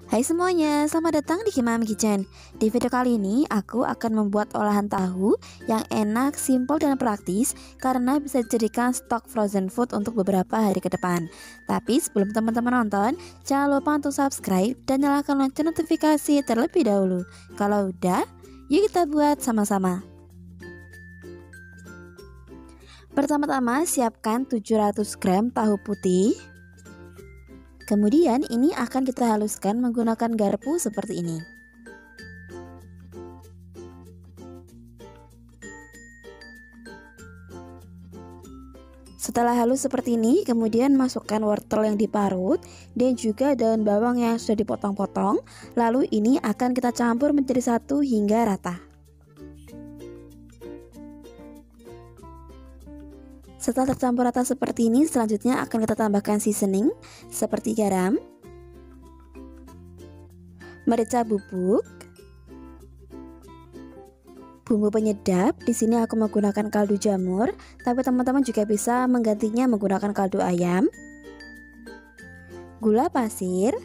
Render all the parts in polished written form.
Hai semuanya, selamat datang di Kimam Kitchen. Di video kali ini aku akan membuat olahan tahu yang enak, simpel dan praktis karena bisa dijadikan stok frozen food untuk beberapa hari ke depan. Tapi sebelum teman-teman nonton, jangan lupa untuk subscribe dan nyalakan lonceng notifikasi terlebih dahulu. Kalau udah, yuk kita buat sama-sama. Pertama-tama siapkan 700 gram tahu putih. Kemudian ini akan kita haluskan menggunakan garpu seperti ini. Setelah halus seperti ini, kemudian masukkan wortel yang diparut dan juga daun bawang yang sudah dipotong-potong. Lalu ini akan kita campur menjadi satu hingga rata. Setelah tercampur rata seperti ini, selanjutnya akan kita tambahkan seasoning seperti garam, merica bubuk, bumbu penyedap. Di sini aku menggunakan kaldu jamur, tapi teman-teman juga bisa menggantinya menggunakan kaldu ayam, gula pasir,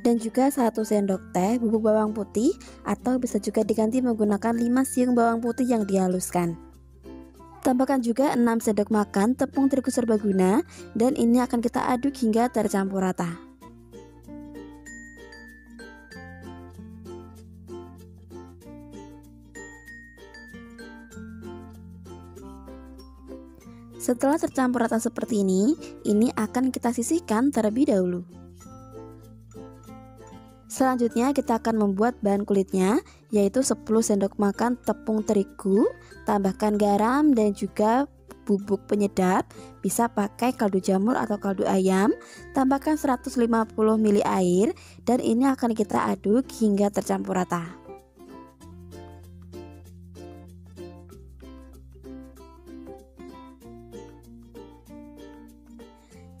dan juga 1 sendok teh bubuk bawang putih, atau bisa juga diganti menggunakan 5 siung bawang putih yang dihaluskan. Tambahkan juga 6 sendok makan tepung terigu serbaguna, dan ini akan kita aduk hingga tercampur rata. Setelah tercampur rata seperti ini akan kita sisihkan terlebih dahulu. Selanjutnya kita akan membuat bahan kulitnya, yaitu 10 sendok makan tepung terigu, tambahkan garam dan juga bubuk penyedap, bisa pakai kaldu jamur atau kaldu ayam, tambahkan 150 ml air, dan ini akan kita aduk hingga tercampur rata.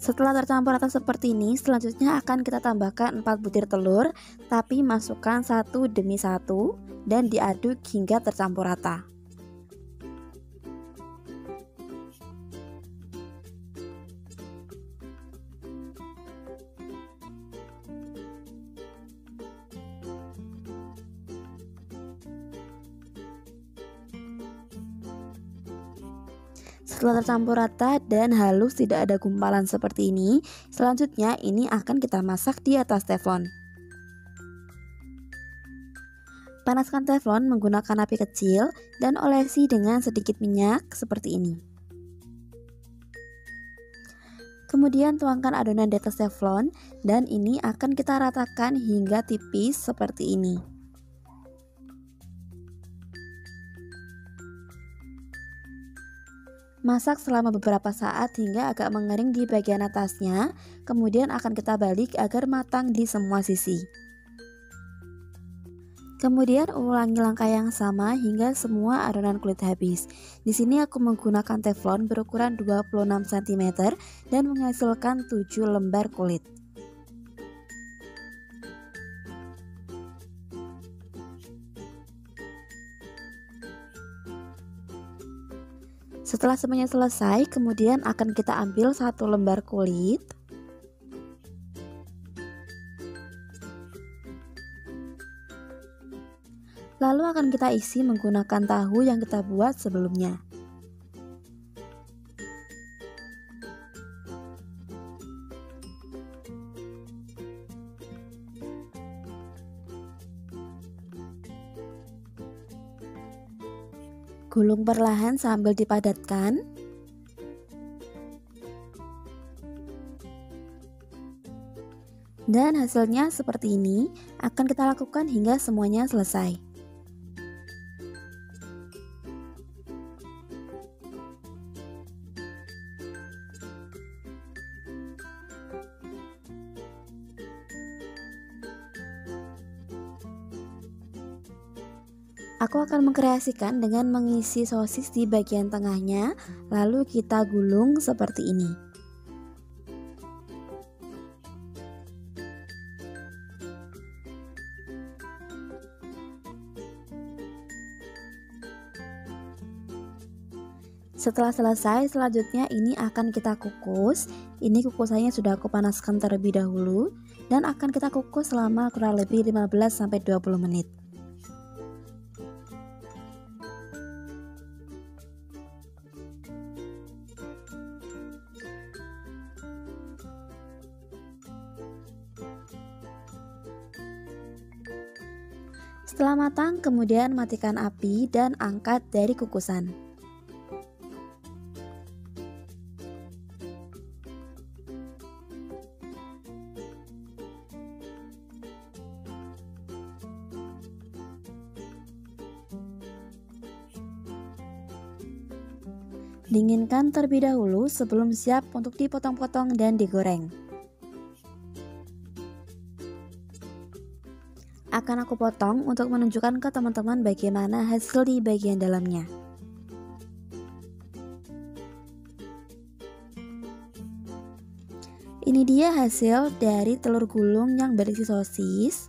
Setelah tercampur rata seperti ini, selanjutnya akan kita tambahkan 4 butir telur, tapi masukkan satu demi satu dan diaduk hingga tercampur rata. Setelah tercampur rata dan halus, tidak ada gumpalan seperti ini, selanjutnya ini akan kita masak di atas teflon. Panaskan teflon menggunakan api kecil dan olesi dengan sedikit minyak seperti ini. Kemudian tuangkan adonan di atas teflon dan ini akan kita ratakan hingga tipis seperti ini. Masak selama beberapa saat hingga agak mengering di bagian atasnya, kemudian akan kita balik agar matang di semua sisi. Kemudian ulangi langkah yang sama hingga semua adonan kulit habis. Di sini aku menggunakan teflon berukuran 26 cm dan menghasilkan 7 lembar kulit. Setelah semuanya selesai, kemudian akan kita ambil 1 lembar kulit. Lalu akan kita isi menggunakan tahu yang kita buat sebelumnya. Gulung perlahan sambil dipadatkan. Dan hasilnya seperti ini, akan kita lakukan hingga semuanya selesai. Aku akan mengkreasikan dengan mengisi sosis di bagian tengahnya, lalu kita gulung seperti ini. Setelah selesai, selanjutnya ini akan kita kukus. Ini kukusannya sudah aku panaskan terlebih dahulu. dan akan kita kukus selama kurang lebih 15-20 menit. Setelah matang, kemudian matikan api dan angkat dari kukusan. Dinginkan terlebih dahulu sebelum siap untuk dipotong-potong dan digoreng. Akan aku potong untuk menunjukkan ke teman-teman bagaimana hasil di bagian dalamnya. Ini dia hasil dari telur gulung yang berisi sosis.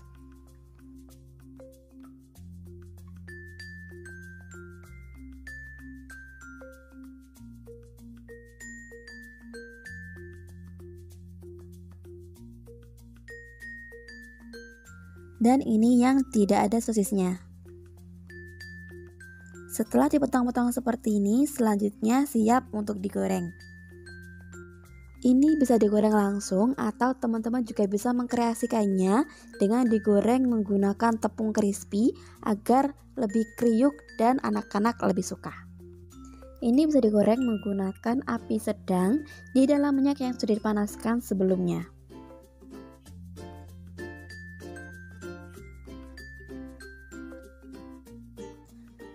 Dan ini yang tidak ada sosisnya. Setelah dipotong-potong seperti ini, selanjutnya siap untuk digoreng. Ini bisa digoreng langsung atau teman-teman juga bisa mengkreasikannya dengan digoreng menggunakan tepung crispy agar lebih kriuk dan anak-anak lebih suka. Ini bisa digoreng menggunakan api sedang di dalam minyak yang sudah dipanaskan sebelumnya.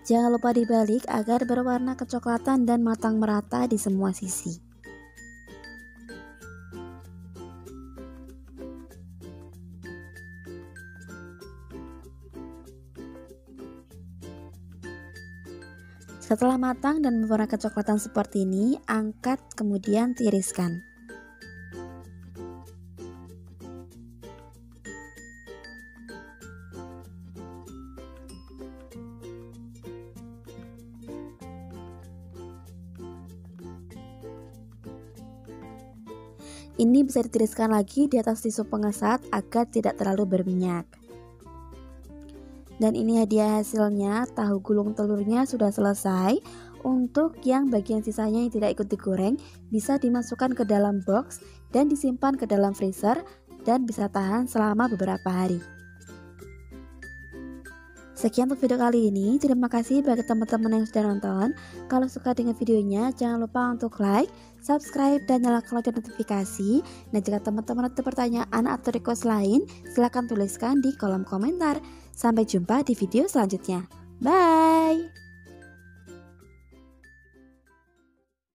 Jangan lupa dibalik agar berwarna kecoklatan dan matang merata di semua sisi. Setelah matang dan berwarna kecoklatan seperti ini, angkat kemudian tiriskan. Ini bisa ditiriskan lagi di atas tisu pengesat agar tidak terlalu berminyak. Dan ini hadiah hasilnya, tahu gulung telurnya sudah selesai. Untuk yang bagian sisanya yang tidak ikut digoreng, bisa dimasukkan ke dalam box dan disimpan ke dalam freezer dan bisa tahan selama beberapa hari. Sekian untuk video kali ini, terima kasih bagi teman-teman yang sudah nonton. Kalau suka dengan videonya, jangan lupa untuk like, subscribe, dan nyalakan lonceng notifikasi. Dan jika teman-teman ada pertanyaan atau request lain, silahkan tuliskan di kolom komentar. Sampai jumpa di video selanjutnya. Bye!